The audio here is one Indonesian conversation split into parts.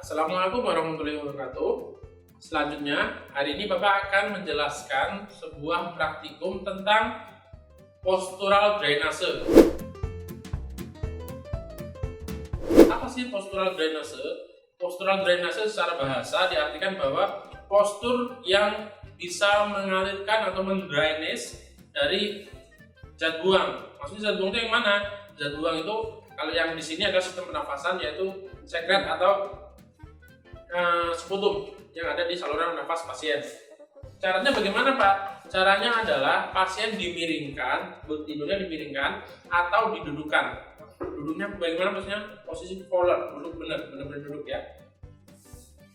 Assalamualaikum warahmatullahi wabarakatuh. Selanjutnya, hari ini Bapak akan menjelaskan sebuah praktikum tentang postural drainase. Apa sih postural drainase? Postural drainase secara bahasa diartikan bahwa postur yang bisa mengalirkan atau mendrainase dari zat buang. Maksudnya zat buang itu yang mana? Zat buang itu kalau yang di sini ada sistem pernafasan, yaitu sekret atau sputum yang ada di saluran nafas pasien. Caranya bagaimana, Pak? Caranya adalah pasien dimiringkan, tidurnya dimiringkan atau didudukan. Duduknya bagaimana maksudnya? Posisi polar, duduk benar-benar duduk ya.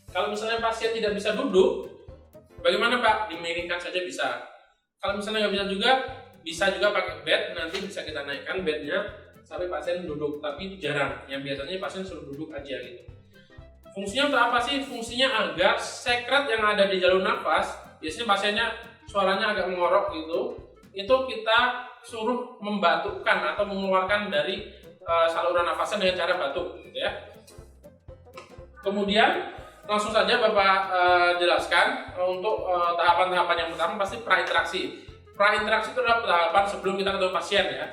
Kalau misalnya pasien tidak bisa duduk, bagaimana, Pak? Dimiringkan saja bisa. Kalau misalnya nggak bisa juga pakai bed. Nanti bisa kita naikkan bednya sampai pasien duduk, tapi jarang. Yang biasanya pasien suruh duduk aja gitu. Fungsinya untuk apa sih? Fungsinya agar sekret yang ada di jalur nafas, biasanya pasiennya suaranya agak mengorok gitu, itu kita suruh membatukkan atau mengeluarkan dari saluran nafasnya dengan cara batuk gitu ya. Kemudian langsung saja Bapak jelaskan untuk tahapan-tahapan yang pertama pasti prainteraksi. Prainteraksi itu adalah tahapan sebelum kita ketemu pasien ya.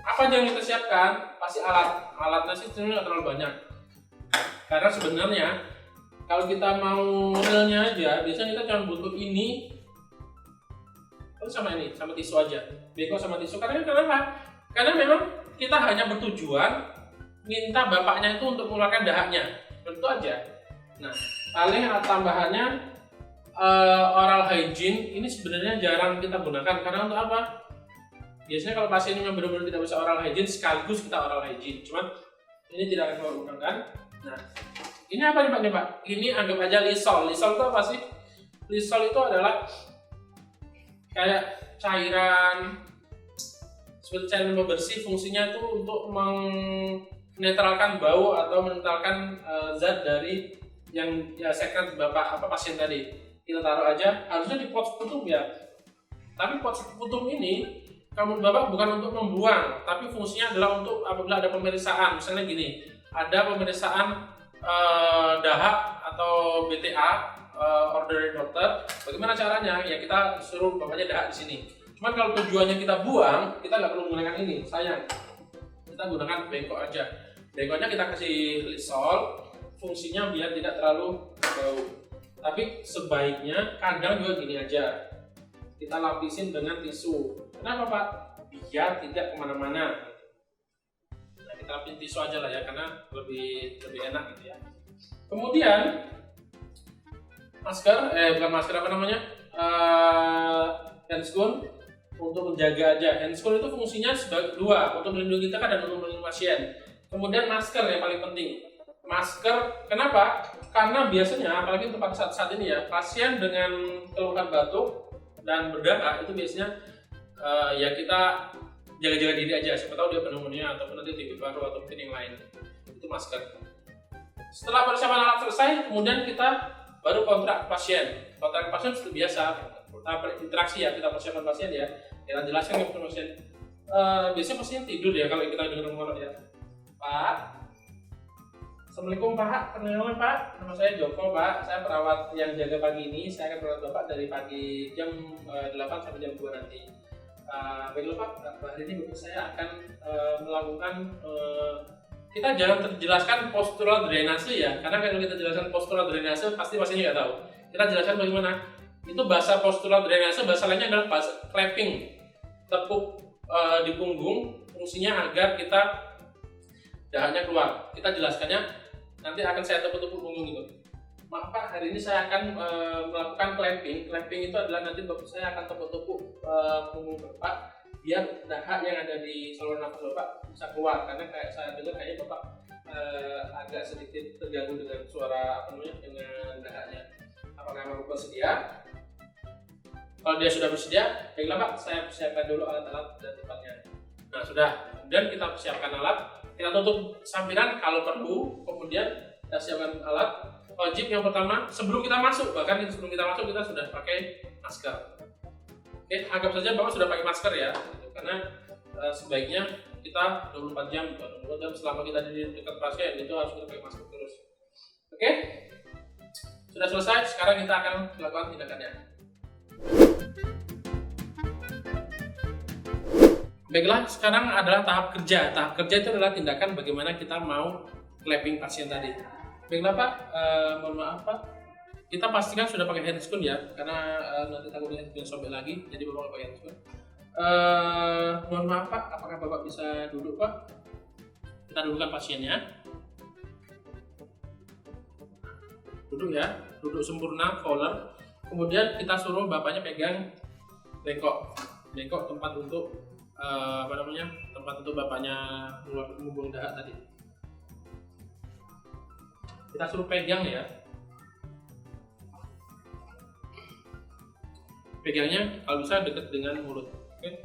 Apa aja yang kita siapkan? Pasti alatnya sih sebenarnya nggak terlalu banyak. Karena sebenarnya kalau kita mau realnya aja, biasanya kita cuma butuh ini, sama tisu aja, beko sama tisu. Karena kenapa? Karena memang kita hanya bertujuan minta bapaknya itu untuk mengeluarkan dahaknya, itu aja. Nah, paling tambahannya oral hygiene ini sebenarnya jarang kita gunakan. Karena untuk apa? Biasanya kalau pasien yang benar-benar tidak bisa oral hygiene, sekaligus kita oral hygiene. Cuman ini tidak akan kita gunakan. Nah, ini apa nih Pak? Ini anggap aja Lysol. Lysol itu apa sih? Lysol itu adalah kayak cairan, seperti cairan pembersih. Fungsinya itu untuk menetralkan bau atau menetralkan zat dari yang sekret pasien tadi. Kita taruh aja, harusnya di pot sputum ya. Tapi pot sputum ini Bapak bukan untuk membuang, tapi fungsinya adalah untuk apabila ada pemeriksaan. Misalnya gini, ada pemeriksaan dahak atau BTA, order dari dokter. Bagaimana caranya? Ya kita suruh bapaknya dahak di sini. Cuman kalau tujuannya kita buang, kita nggak perlu menggunakan ini, sayang. Kita gunakan bengkok aja. Bengkoknya kita kasih Lysol, fungsinya biar tidak terlalu bau. Tapi sebaiknya kadang juga gini aja, kita lapisin dengan tisu. Kenapa Pak? Biar tidak kemana-mana. Kita lapisin tisu aja lah ya, karena lebih enak gitu ya. Kemudian handscoon untuk menjaga aja. Handscoon itu fungsinya sebagai dua, untuk melindungi kita dan untuk melindungi pasien. Kemudian masker yang paling penting. Masker kenapa? Karena biasanya apalagi untuk saat ini ya, pasien dengan keluhan batuk dan berdahak itu biasanya ya kita jaga-jaga diri aja, siapa tahu dia pneumonia ataupun nanti TB baru atau mungkin yang lain. Itu masker. Setelah persiapan alat selesai, kemudian kita baru kontrak pasien. Kontrak pasien seperti biasa, tahap interaksi ya, kita persiapan pasien ya. Kita jelaskan ke pasien. Biasanya pasien tidur ya kalau kita dengar ngomong ya. Pak, Assalamualaikum Pak, kenalkan Pak, nama saya Joko Pak, saya perawat yang jaga pagi ini. Saya akan merawat Bapak dari pagi jam 8 sampai jam 2 nanti. Baiklah Pak, hari ini saya akan melakukan kita jangan terjelaskan postural drainase ya, karena kalau kita jelaskan postural drainase pasti pasiennya nggak tahu. Kita jelaskan bagaimana. Itu bahasa postural drainase, bahasa lainnya adalah bahasa clapping, tepuk di punggung, fungsinya agar kita dahaknya keluar. Kita jelaskannya nanti akan saya tepuk-tepuk punggung gitu. Maaf Pak, hari ini saya akan melakukan clapping. Clapping itu adalah nanti saya akan tepuk-tepuk punggung Bapak biar dahak yang ada di saluran nafas Bapak bisa keluar. Karena kayak saya dengar kayaknya Bapak agak sedikit terganggu dengan suara dengan dahaknya. Apakah Bapak bersedia? Kalau dia sudah bersedia, baiklah Pak, saya persiapkan dulu alat-alat dan tempatnya. Nah sudah, kemudian kita persiapkan alat, kita tutup sampiran kalau perlu, kemudian kita siapkan alat. Wajib yang pertama, sebelum kita masuk kita sudah pakai masker. Oke, anggap saja Bapak sudah pakai masker ya, karena sebaiknya kita 24 jam selama kita di dekat pasien itu harus kita pakai masker terus. Oke, sudah selesai. Sekarang kita akan melakukan tindakannya. Baiklah, sekarang adalah tahap kerja. Tahap kerja itu adalah tindakan bagaimana kita mau clamping pasien tadi. Baiklah Pak, mohon maaf Pak, kita pastikan sudah pakai handscoon ya, karena nanti takutnya sobek lagi, jadi Bapak pakai handscoon. Mohon maaf Pak, apakah Bapak bisa duduk Pak? Kita dudukkan pasiennya. Duduk ya, duduk sempurna, collar. Kemudian kita suruh Bapaknya pegang bengkok tempat untuk tempat untuk Bapaknya membuang dahak tadi. Kita suruh pegang ya. Pegangnya kalau bisa dekat dengan mulut. Oke.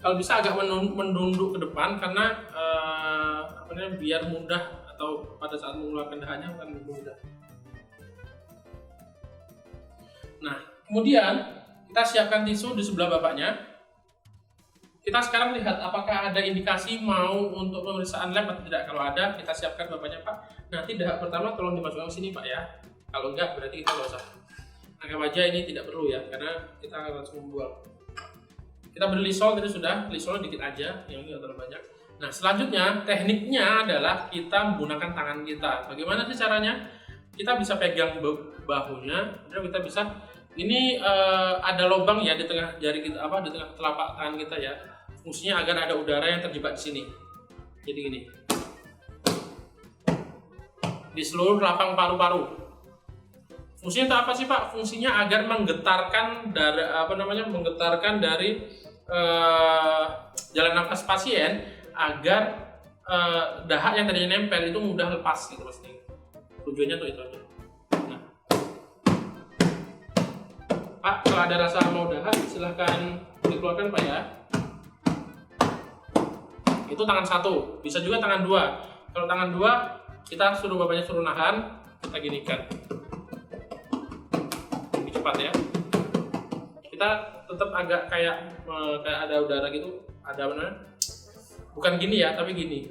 Kalau bisa agak menunduk ke depan karena biar mudah, atau pada saat mengeluarkan dahaknya akan lebih mudah. Nah, kemudian kita siapkan tisu di sebelah Bapaknya. Kita sekarang lihat apakah ada indikasi mau untuk pemeriksaan lab atau tidak. Kalau ada, kita siapkan Bapaknya Pak. Nanti dahak pertama tolong dimasukkan ke sini Pak ya. Kalau enggak berarti kita nggak usah. Anggap aja ini tidak perlu ya, karena kita akan langsung membuang. Kita beri lisol tadi sudah, lisolnya dikit aja, yang ini nggak terlalu banyak. Nah selanjutnya tekniknya adalah kita menggunakan tangan kita. Bagaimana sih caranya? Kita bisa pegang bahunya, kemudian kita bisa ada lubang ya di tengah jari kita, di tengah telapak tangan kita ya. Fungsinya agar ada udara yang terjebak di sini. Jadi gini. Di seluruh lapang paru-paru. Fungsinya itu apa sih Pak? Fungsinya agar menggetarkan dari jalan nafas pasien agar dahak yang tadinya nempel itu mudah lepas gitu maksudnya. Tujuannya tuh itu aja. Nah. Pak, kalau ada rasa mau dahak silahkan dikeluarkan Pak ya. Itu tangan satu, bisa juga tangan dua. Kalau tangan dua, kita suruh Bapaknya suruh nahan, kita ginikan. Lebih cepat ya. Kita tetap agak kayak ada udara gitu, ada mana? Bukan gini ya, tapi gini.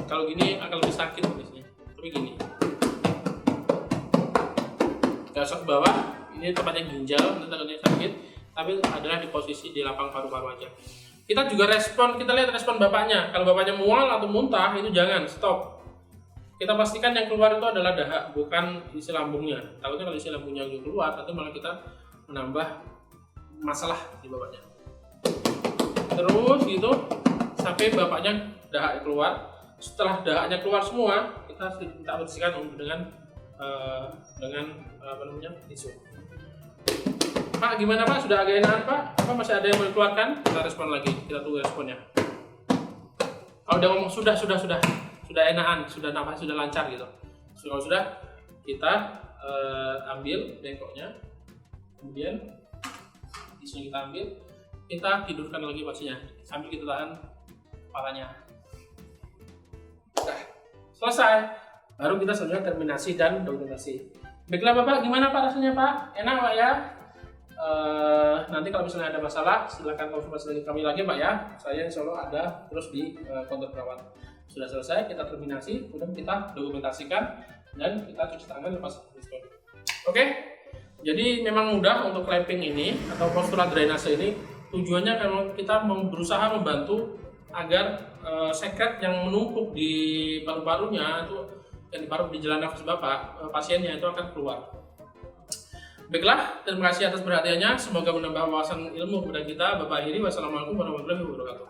Kalau gini akan lebih sakit biasanya, tapi gini. Gasok ke bawah, ini tempatnya ginjal, nanti takutnya sakit, tapi adalah di posisi di lapang paru-paru aja. Kita juga kita lihat respon Bapaknya. Kalau Bapaknya mual atau muntah, itu jangan, stop. Kita pastikan yang keluar itu adalah dahak, bukan isi lambungnya. Takutnya kalau isi lambungnya keluar, nanti malah kita menambah masalah di Bapaknya. Terus gitu, sampai Bapaknya dahak keluar. Setelah dahaknya keluar semua, kita bersihkan dengan tisu. Pak, gimana Pak? Sudah agak enakan Pak? Apa masih ada yang mau dikeluarkan? Kita respon lagi, kita tunggu responnya. Kalau udah ngomong sudah enakan, sudah nafas sudah lancar gitu. Kalau sudah, kita ambil bengkoknya, kemudian tisunya kita ambil, kita tidurkan lagi pasiennya sambil kita tahan kepalanya. Nah, selesai. Baru kita selanjutnya terminasi dan dokumentasi. Baiklah Bapak, gimana Pak rasanya Pak? Enak Pak ya? Nanti kalau misalnya ada masalah, silakan konfirmasi dengan kami lagi Pak ya. Saya insya Allah ada terus di counter perawat. Sudah selesai, kita terminasi, kemudian kita dokumentasikan dan kita cuci tangan lepas diskon. Oke? Jadi memang mudah untuk clamping ini atau postural drainase ini. Tujuannya memang kita berusaha membantu agar sekret yang menumpuk di paru-parunya itu yang di jalan nafas Bapak, pasiennya itu akan keluar. Baiklah, terima kasih atas perhatiannya. Semoga menambah wawasan ilmu kepada kita. Bapak akhiri, wassalamualaikum warahmatullahi wabarakatuh.